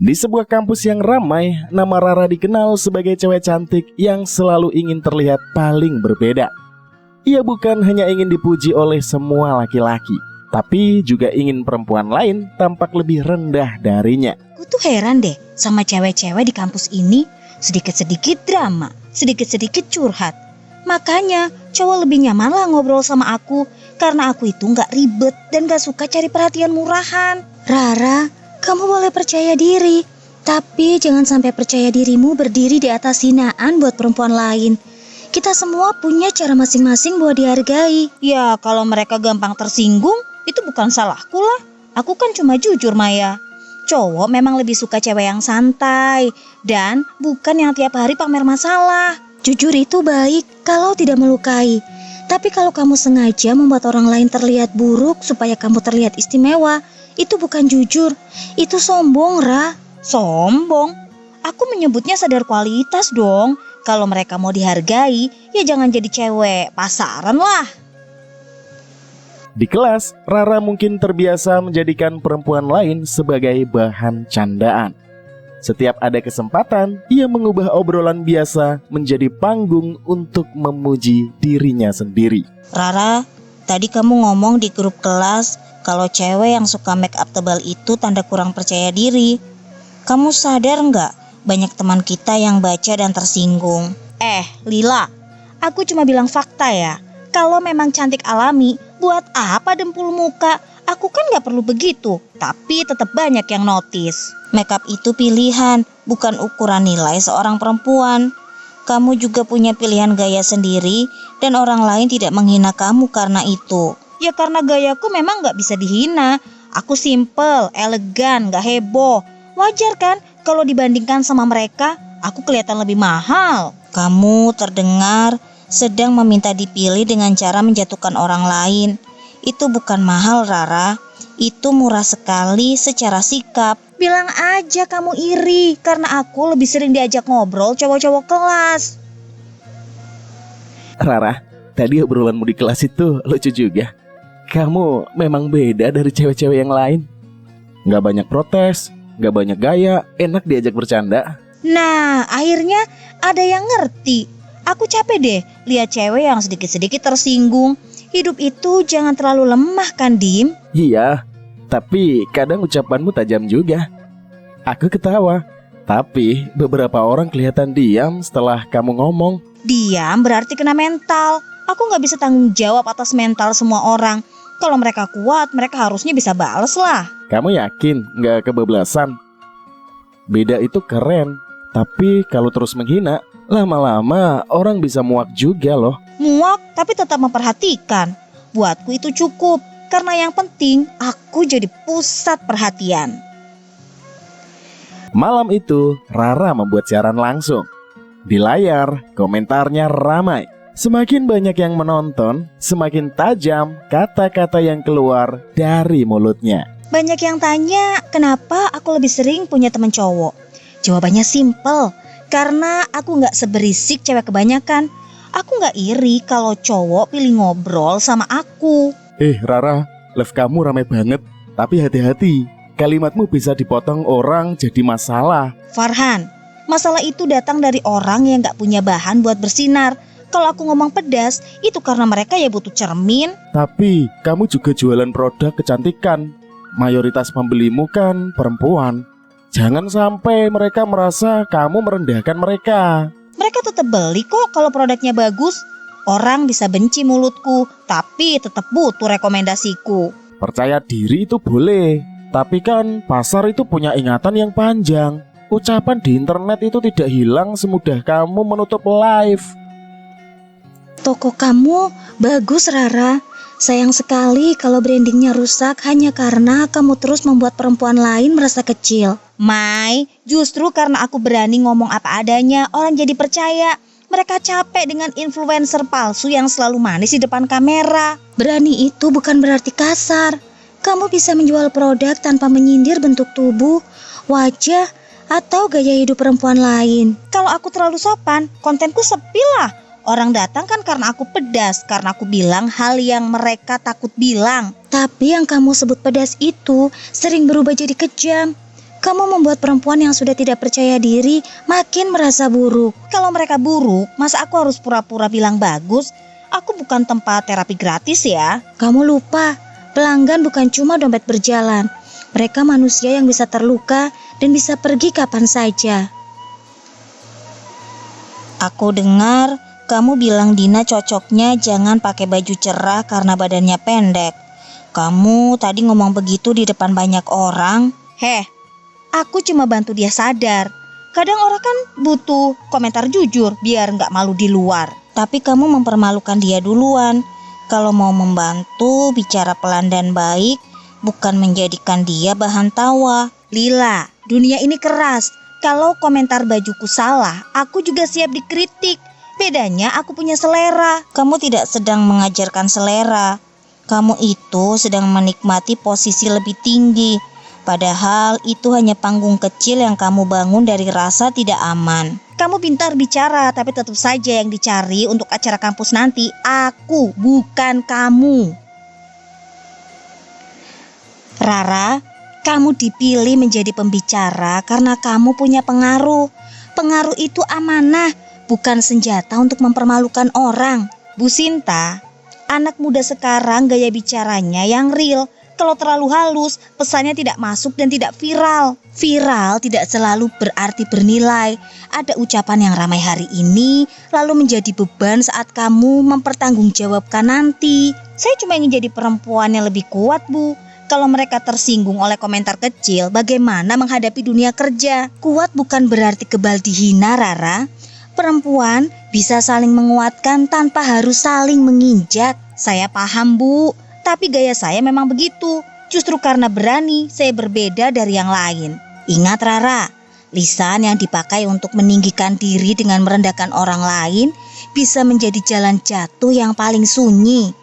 Di sebuah kampus yang ramai, nama Rara dikenal sebagai cewek cantik yang selalu ingin terlihat paling berbeda. Ia bukan hanya ingin dipuji oleh semua laki-laki, tapi juga ingin perempuan lain tampak lebih rendah darinya. Aku tuh heran deh sama cewek-cewek di kampus ini. Sedikit-sedikit drama, sedikit-sedikit curhat. Makanya cowok lebih nyaman lah ngobrol sama aku, karena aku itu gak ribet dan gak suka cari perhatian murahan. Rara, kamu boleh percaya diri, tapi jangan sampai percaya dirimu berdiri di atas hinaan buat perempuan lain. Kita semua punya cara masing-masing buat dihargai. Ya, kalau mereka gampang tersinggung, itu bukan salahku lah. Aku kan cuma jujur, Maya. Cowok memang lebih suka cewek yang santai dan bukan yang tiap hari pamer masalah. Jujur itu baik kalau tidak melukai. Tapi kalau kamu sengaja membuat orang lain terlihat buruk supaya kamu terlihat istimewa, itu bukan jujur, itu sombong, Ra. Sombong? Aku menyebutnya sadar kualitas dong. Kalau mereka mau dihargai, ya jangan jadi cewek pasaran lah. Di kelas, Rara mungkin terbiasa menjadikan perempuan lain sebagai bahan candaan. Setiap ada kesempatan, ia mengubah obrolan biasa menjadi panggung untuk memuji dirinya sendiri. Rara, tadi kamu ngomong di grup kelas kalau cewek yang suka make up tebal itu tanda kurang percaya diri. Kamu sadar nggak banyak teman kita yang baca dan tersinggung? Lila, aku cuma bilang fakta ya. Kalau memang cantik alami, buat apa dempul muka? Aku kan gak perlu begitu, tapi tetap banyak yang notice. Makeup itu pilihan, bukan ukuran nilai seorang perempuan. Kamu juga punya pilihan gaya sendiri, dan orang lain tidak menghina kamu karena itu. Ya karena gayaku memang gak bisa dihina. Aku simple, elegan, gak heboh. Wajar kan kalau dibandingkan sama mereka, aku kelihatan lebih mahal. Kamu terdengar sedang meminta dipilih dengan cara menjatuhkan orang lain. Itu bukan mahal, Rara. Itu murah sekali secara sikap. Bilang aja kamu iri karena aku lebih sering diajak ngobrol cowok-cowok kelas. Rara, tadi obrolanmu di kelas itu lucu juga. Kamu memang beda dari cewek-cewek yang lain. Gak banyak protes, gak banyak gaya, enak diajak bercanda. Nah, akhirnya ada yang ngerti. Aku capek deh lihat cewek yang sedikit-sedikit tersinggung. Hidup itu jangan terlalu lemah kan, Dim? Iya, tapi kadang ucapanmu tajam juga. Aku ketawa, tapi beberapa orang kelihatan diam setelah kamu ngomong. Diam berarti kena mental. Aku gak bisa tanggung jawab atas mental semua orang. Kalau mereka kuat, mereka harusnya bisa bales lah. Kamu yakin gak kebablasan? Beda itu keren, tapi kalau terus menghina, lama-lama orang bisa muak juga loh. Muak tapi tetap memperhatikan. Buatku itu cukup, karena yang penting aku jadi pusat perhatian. Malam itu, Rara membuat siaran langsung. Di layar, komentarnya ramai. Semakin banyak yang menonton, semakin tajam kata-kata yang keluar dari mulutnya. Banyak yang tanya, kenapa aku lebih sering punya teman cowok? Jawabannya simple, karena aku gak seberisik cewek kebanyakan. Aku gak iri kalau cowok pilih ngobrol sama aku. Rara, live kamu ramai banget. Tapi hati-hati, kalimatmu bisa dipotong orang jadi masalah. Farhan, masalah itu datang dari orang yang gak punya bahan buat bersinar. Kalau aku ngomong pedas, itu karena mereka ya butuh cermin. Tapi kamu juga jualan produk kecantikan. Mayoritas pembelimu kan perempuan. Jangan sampai mereka merasa kamu merendahkan mereka. Mereka tetap beli kok kalau produknya bagus. Orang bisa benci mulutku, tapi tetap butuh rekomendasiku. Percaya diri itu boleh, tapi kan pasar itu punya ingatan yang panjang. Ucapan di internet itu tidak hilang semudah kamu menutup live. Toko kamu bagus, Rara. Sayang sekali kalau brandingnya rusak hanya karena kamu terus membuat perempuan lain merasa kecil. Mai, justru karena aku berani ngomong apa adanya, orang jadi percaya. Mereka capek dengan influencer palsu yang selalu manis di depan kamera. Berani itu bukan berarti kasar. Kamu bisa menjual produk tanpa menyindir bentuk tubuh, wajah, atau gaya hidup perempuan lain. Kalau aku terlalu sopan, kontenku sepi lah. Orang datang kan karena aku pedas, karena aku bilang hal yang mereka takut bilang. Tapi yang kamu sebut pedas itu sering berubah jadi kejam. Kamu membuat perempuan yang sudah tidak percaya diri makin merasa buruk. Kalau mereka buruk, masa aku harus pura-pura bilang bagus? Aku bukan tempat terapi gratis ya. Kamu lupa, pelanggan bukan cuma dompet berjalan. Mereka manusia yang bisa terluka dan bisa pergi kapan saja. Aku dengar kamu bilang Dina cocoknya jangan pakai baju cerah karena badannya pendek. Kamu tadi ngomong begitu di depan banyak orang. Aku cuma bantu dia sadar. Kadang orang kan butuh komentar jujur biar nggak malu di luar. Tapi kamu mempermalukan dia duluan. Kalau mau membantu, bicara pelan dan baik, bukan menjadikan dia bahan tawa. Lila, dunia ini keras. Kalau komentar bajuku salah, aku juga siap dikritik. Bedanya aku punya selera. Kamu tidak sedang mengajarkan selera. Kamu itu sedang menikmati posisi lebih tinggi. Padahal itu hanya panggung kecil yang kamu bangun dari rasa tidak aman. Kamu pintar bicara, tapi tetap saja yang dicari untuk acara kampus nanti aku, bukan kamu. Rara, kamu dipilih menjadi pembicara karena kamu punya pengaruh. Pengaruh itu amanah, bukan senjata untuk mempermalukan orang. Bu Sinta, anak muda sekarang gaya bicaranya yang real. Kalau terlalu halus, pesannya tidak masuk dan tidak viral. Viral tidak selalu berarti bernilai. Ada ucapan yang ramai hari ini, lalu menjadi beban saat kamu mempertanggungjawabkan nanti. Saya cuma ingin jadi perempuan yang lebih kuat, Bu. Kalau mereka tersinggung oleh komentar kecil, bagaimana menghadapi dunia kerja? Kuat bukan berarti kebal dihina, Rara. Perempuan bisa saling menguatkan tanpa harus saling menginjak. Saya paham, Bu. Tapi gaya saya memang begitu. Justru karena berani, saya berbeda dari yang lain. Ingat Rara, lisan yang dipakai untuk meninggikan diri dengan merendahkan orang lain bisa menjadi jalan jatuh yang paling sunyi.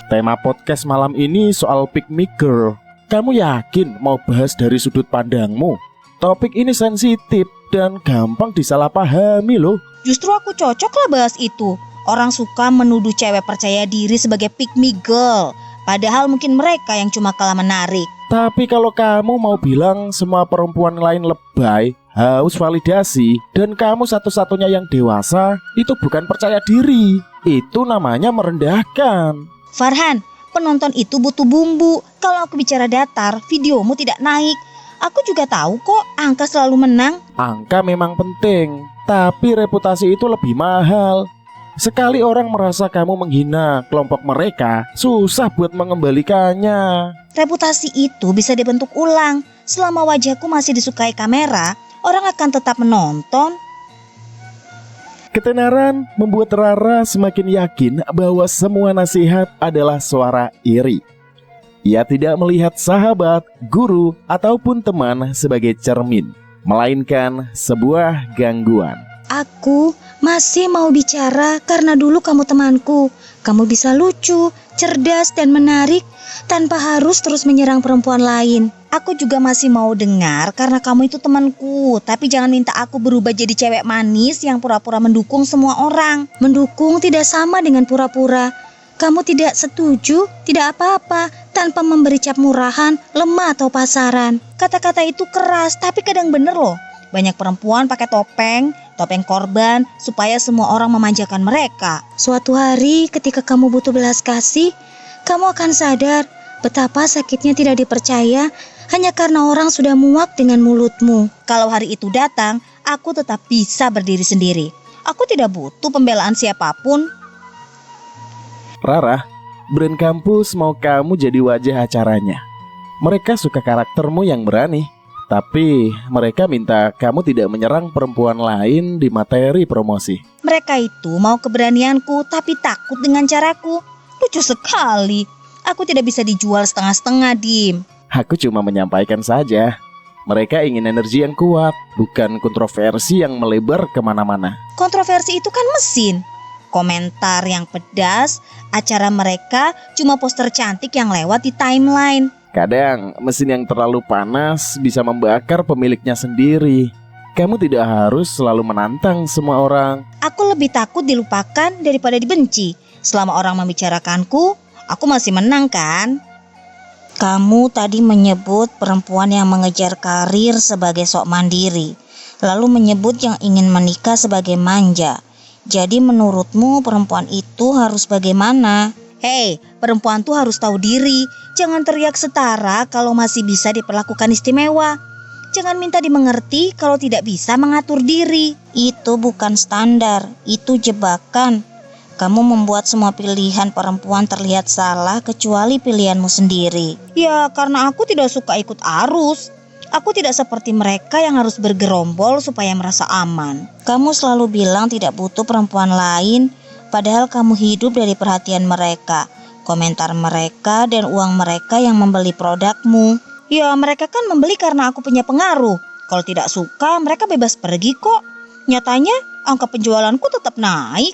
Tema podcast malam ini soal pick me girl. Kamu yakin mau bahas dari sudut pandangmu? Topik ini sensitif dan gampang disalahpahami loh. Justru aku cocok lah bahas itu. Orang suka menuduh cewek percaya diri sebagai pick me girl. Padahal mungkin mereka yang cuma kalah menarik. Tapi kalau kamu mau bilang semua perempuan lain lebay, haus validasi, dan kamu satu-satunya yang dewasa, itu bukan percaya diri. Itu namanya merendahkan. Farhan, penonton itu butuh bumbu. Kalau aku bicara datar, videomu tidak naik. Aku juga tahu kok angka selalu menang. Angka memang penting, tapi reputasi itu lebih mahal. Sekali orang merasa kamu menghina kelompok mereka, susah buat mengembalikannya. Reputasi itu bisa dibentuk ulang. Selama wajahku masih disukai kamera, orang akan tetap menonton. Ketenaran membuat Rara semakin yakin bahwa semua nasihat adalah suara iri. Ia tidak melihat sahabat, guru, ataupun teman sebagai cermin, melainkan sebuah gangguan. Aku masih mau bicara karena dulu kamu temanku. Kamu bisa lucu, cerdas, dan menarik tanpa harus terus menyerang perempuan lain. Aku juga masih mau dengar karena kamu itu temanku. Tapi jangan minta aku berubah jadi cewek manis yang pura-pura mendukung semua orang. Mendukung tidak sama dengan pura-pura. Kamu tidak setuju, tidak apa-apa, tanpa memberi cap murahan, lemah atau pasaran. Kata-kata itu keras, tapi kadang bener loh. Banyak perempuan pakai topeng korban, supaya semua orang memanjakan mereka. Suatu hari ketika kamu butuh belas kasih, kamu akan sadar betapa sakitnya tidak dipercaya hanya karena orang sudah muak dengan mulutmu. Kalau hari itu datang, aku tetap bisa berdiri sendiri. Aku tidak butuh pembelaan siapapun. Rara, brand kampus mau kamu jadi wajah acaranya. Mereka suka karaktermu yang berani. Tapi mereka minta kamu tidak menyerang perempuan lain di materi promosi. Mereka itu mau keberanianku tapi takut dengan caraku. Lucu sekali. Aku tidak bisa dijual setengah-setengah, Dim. Aku cuma menyampaikan saja. Mereka ingin energi yang kuat, bukan kontroversi yang melebar kemana-mana. Kontroversi itu kan mesin. Komentar yang pedas, acara mereka cuma poster cantik yang lewat di timeline. Kadang mesin yang terlalu panas bisa membakar pemiliknya sendiri. Kamu tidak harus selalu menantang semua orang. Aku lebih takut dilupakan daripada dibenci. Selama orang membicarakanku, aku masih menang kan? Kamu tadi menyebut perempuan yang mengejar karir sebagai sok mandiri, lalu menyebut yang ingin menikah sebagai manja. Jadi menurutmu perempuan itu harus bagaimana? Hei, perempuan tuh harus tahu diri. Jangan teriak setara kalau masih bisa diperlakukan istimewa. Jangan minta dimengerti kalau tidak bisa mengatur diri. Itu bukan standar, itu jebakan. Kamu membuat semua pilihan perempuan terlihat salah kecuali pilihanmu sendiri. Ya, karena aku tidak suka ikut arus. Aku tidak seperti mereka yang harus bergerombol supaya merasa aman. Kamu selalu bilang tidak butuh perempuan lain, padahal kamu hidup dari perhatian mereka, komentar mereka, dan uang mereka yang membeli produkmu. Ya, mereka kan membeli karena aku punya pengaruh. Kalau tidak suka, mereka bebas pergi kok. Nyatanya, angka penjualanku tetap naik.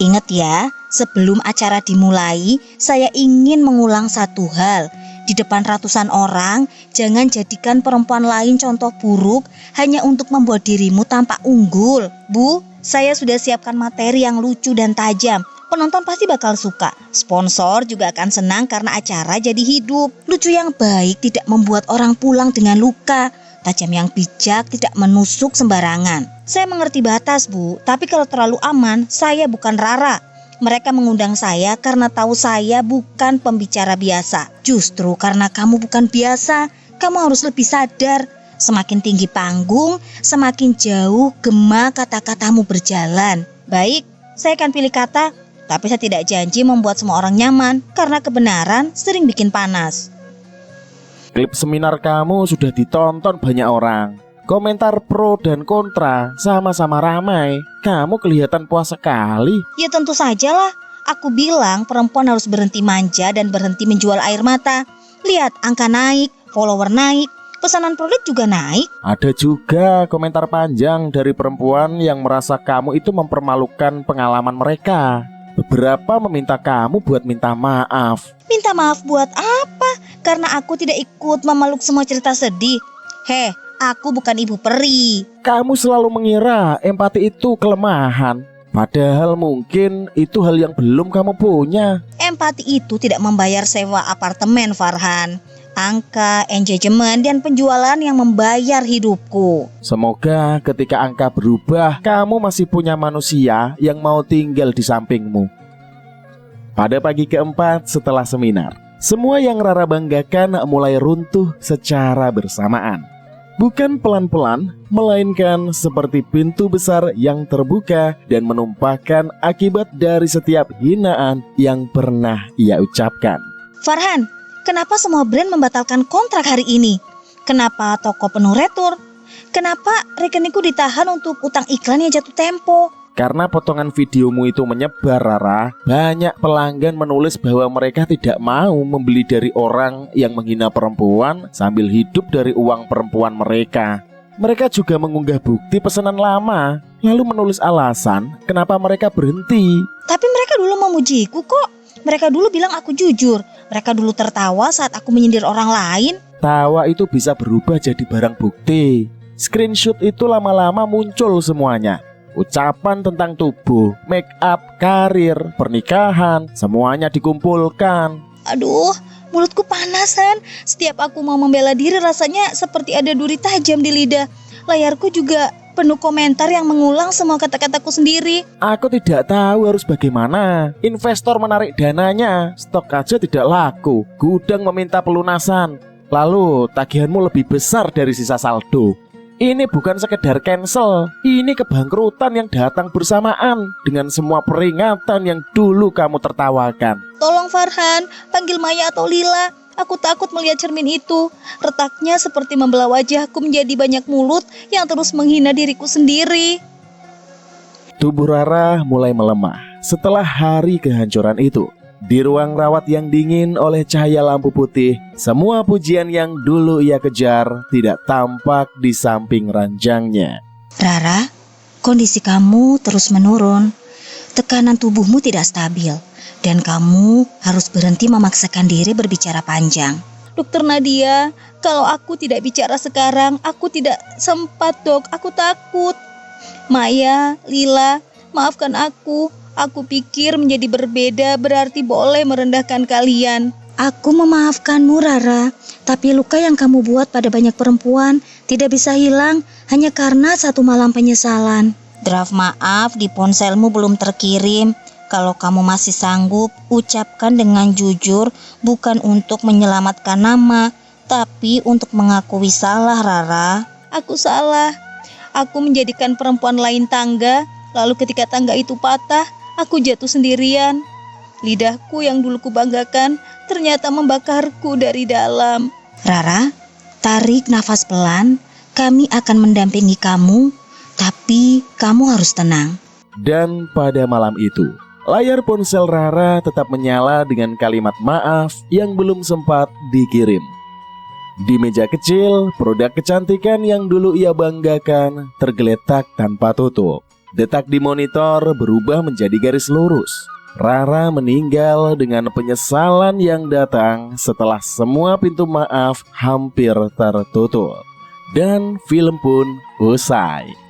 Ingat ya, sebelum acara dimulai, saya ingin mengulang satu hal. Di depan ratusan orang, jangan jadikan perempuan lain contoh buruk hanya untuk membuat dirimu tampak unggul. Bu, saya sudah siapkan materi yang lucu dan tajam. Penonton pasti bakal suka. Sponsor juga akan senang karena acara jadi hidup. Lucu yang baik tidak membuat orang pulang dengan luka. Tajam yang bijak tidak menusuk sembarangan. Saya mengerti batas, Bu, tapi kalau terlalu aman, saya bukan Rara. Mereka mengundang saya karena tahu saya bukan pembicara biasa. Justru karena kamu bukan biasa, kamu harus lebih sadar. Semakin tinggi panggung, semakin jauh gema kata-katamu berjalan. Baik, saya akan pilih kata, tapi saya tidak janji membuat semua orang nyaman, karena kebenaran sering bikin panas. Klip seminar kamu sudah ditonton banyak orang. Komentar pro dan kontra sama-sama ramai. Kamu kelihatan puas sekali. Ya tentu sajalah. Aku bilang perempuan harus berhenti manja dan berhenti menjual air mata. Lihat, angka naik, follower naik, pesanan produk juga naik. Ada juga komentar panjang dari perempuan yang merasa kamu itu mempermalukan pengalaman mereka. Beberapa meminta kamu buat minta maaf. Minta maaf buat apa? Karena aku tidak ikut memeluk semua cerita sedih. Heh, aku bukan ibu peri. Kamu selalu mengira empati itu kelemahan. Padahal mungkin itu hal yang belum kamu punya. Empati itu tidak membayar sewa apartemen, Farhan. Angka, engagement, dan penjualan yang membayar hidupku. Semoga ketika angka berubah, kamu masih punya manusia yang mau tinggal di sampingmu. Pada pagi keempat setelah seminar, semua yang Rara banggakan mulai runtuh secara bersamaan. Bukan pelan-pelan, melainkan seperti pintu besar yang terbuka dan menumpahkan akibat dari setiap hinaan yang pernah ia ucapkan. Farhan, kenapa semua brand membatalkan kontrak hari ini? Kenapa toko penuh retur? Kenapa rekeningku ditahan untuk utang iklan yang jatuh tempo? Karena potongan videomu itu menyebar, Rara, banyak pelanggan menulis bahwa mereka tidak mau membeli dari orang yang menghina perempuan sambil hidup dari uang perempuan mereka. Mereka juga mengunggah bukti pesanan lama, lalu menulis alasan kenapa mereka berhenti. Tapi mereka dulu memujiku kok. Mereka dulu bilang aku jujur. Mereka dulu tertawa saat aku menyindir orang lain. Tawa itu bisa berubah jadi barang bukti. Screenshot itu lama-lama muncul semuanya. Ucapan tentang tubuh, make up, karir, pernikahan, semuanya dikumpulkan. Aduh, mulutku panasan. Setiap aku mau membela diri rasanya seperti ada duri tajam di lidah. Layarku juga penuh komentar yang mengulang semua kata-kataku sendiri. Aku tidak tahu harus bagaimana. Investor menarik dananya, stok aja tidak laku, gudang meminta pelunasan. Lalu tagihanmu lebih besar dari sisa saldo. Ini bukan sekedar cancel, ini kebangkrutan yang datang bersamaan dengan semua peringatan yang dulu kamu tertawakan. Tolong Farhan, panggil Maya atau Lila. Aku takut melihat cermin itu. Retaknya seperti membelah wajahku menjadi banyak mulut yang terus menghina diriku sendiri. Tubuh Rara mulai melemah setelah hari kehancuran itu. Di ruang rawat yang dingin oleh cahaya lampu putih, semua pujian yang dulu ia kejar tidak tampak di samping ranjangnya. Rara, kondisi kamu terus menurun. Tekanan tubuhmu tidak stabil. Dan kamu harus berhenti memaksakan diri berbicara panjang. Dokter Nadia, kalau aku tidak bicara sekarang, aku tidak sempat dok, aku takut. Maya, Lila, maafkan aku. Aku pikir menjadi berbeda berarti boleh merendahkan kalian. Aku memaafkanmu, Rara, tapi luka yang kamu buat pada banyak perempuan tidak bisa hilang hanya karena satu malam penyesalan. Draft maaf di ponselmu belum terkirim. Kalau kamu masih sanggup, ucapkan dengan jujur, bukan untuk menyelamatkan nama, tapi untuk mengakui salah, Rara. Aku salah. Aku menjadikan perempuan lain tangga, lalu ketika tangga itu patah, aku jatuh sendirian. Lidahku yang dulu kubanggakan ternyata membakarku dari dalam. Rara, tarik nafas pelan. Kami akan mendampingi kamu, tapi kamu harus tenang. Dan pada malam itu, layar ponsel Rara tetap menyala dengan kalimat maaf yang belum sempat dikirim. Di meja kecil, produk kecantikan yang dulu ia banggakan tergeletak tanpa tutup. Detak di monitor berubah menjadi garis lurus. Rara meninggal dengan penyesalan yang datang setelah semua pintu maaf hampir tertutup. Dan film pun usai.